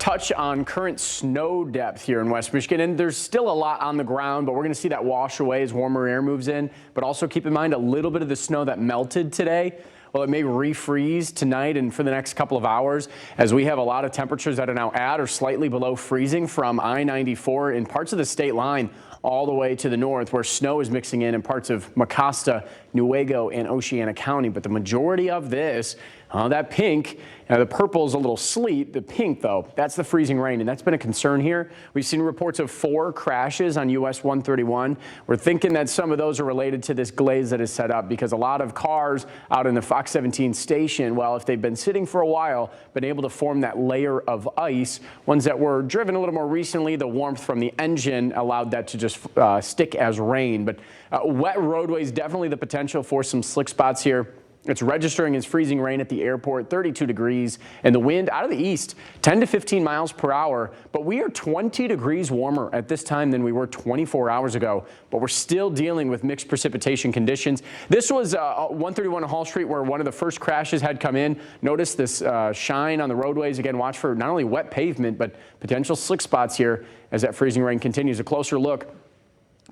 touch on current snow depth here in West Michigan, and there's still a lot on the ground, but we're going to see that wash away as warmer air moves in. But also keep in mind a little bit of the snow that melted today. Well, it may refreeze tonight and for the next couple of hours, as we have a lot of temperatures that are now at or slightly below freezing from I-94 in parts of the state line all the way to the north, where snow is mixing in parts of Mecosta, Newaygo, and Oceana County. But the majority of this, that pink, the purple is a little sleet. The pink, though, that's the freezing rain, and that's been a concern here. We've seen reports of 4 crashes on US 131. We're thinking that some of those are related to this glaze that is set up, because a lot of cars out in the Fox 17 station, well, if they've been sitting for a while, been able to form that layer of ice. Ones that were driven a little more recently, the warmth from the engine allowed that to just stick as rain. But wet roadways, definitely the potential for some slick spots here. It's registering as freezing rain at the airport, 32 degrees, and the wind out of the east, 10 to 15 miles per hour. But we are 20 degrees warmer at this time than we were 24 hours ago. But we're still dealing with mixed precipitation conditions. This was 131 Hall Street, where one of the first crashes had come in. Notice this shine on the roadways. Again, watch for not only wet pavement, but potential slick spots here as that freezing rain continues. A closer look.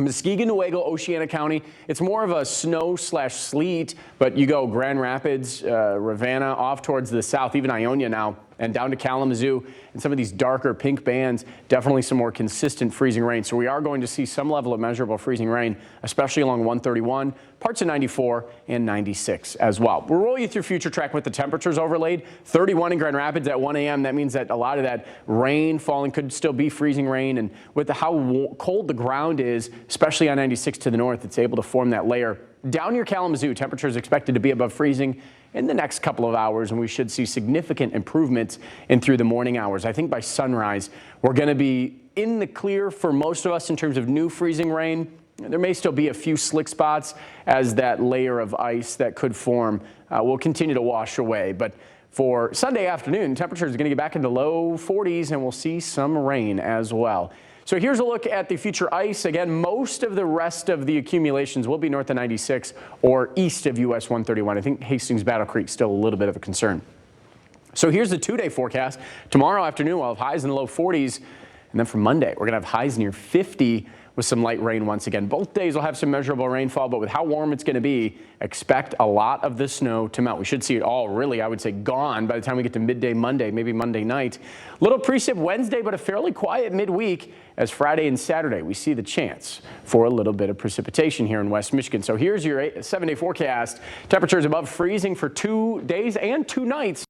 Muskegon, Newaygo, Oceana County, it's more of a snow/sleet, but you go Grand Rapids, Ravenna, off towards the south, even Ionia now, and down to Kalamazoo, and some of these darker pink bands, definitely some more consistent freezing rain. So we are going to see some level of measurable freezing rain, especially along 131, parts of 94 and 96 as well. We'll roll you through future track with the temperatures overlaid. 31 in Grand Rapids at 1 a.m. That means that a lot of that rain falling could still be freezing rain, and with how cold the ground is, especially on 96 to the north, it's able to form that layer. Down near Kalamazoo, temperatures expected to be above freezing in the next couple of hours, and we should see significant improvements in through the morning hours. I think by sunrise, we're going to be in the clear for most of us in terms of new freezing rain. There may still be a few slick spots as that layer of ice that could form will continue to wash away. But for Sunday afternoon, temperatures are going to get back into low 40s, and we'll see some rain as well. So here's a look at the future ice. Again, most of the rest of the accumulations will be north of 96 or east of US 131. I think Hastings Battle Creek still a little bit of a concern. So here's the 2-day forecast. Tomorrow afternoon, we'll have highs in the low 40s. And then for Monday, we're going to have highs near 50 with some light rain once again. Both days will have some measurable rainfall, but with how warm it's going to be, expect a lot of the snow to melt. We should see it all really, I would say, gone by the time we get to midday Monday, maybe Monday night. Little precip Wednesday, but a fairly quiet midweek, as Friday and Saturday we see the chance for a little bit of precipitation here in West Michigan. So here's your 7-day forecast. Temperatures above freezing for 2 days and 2 nights.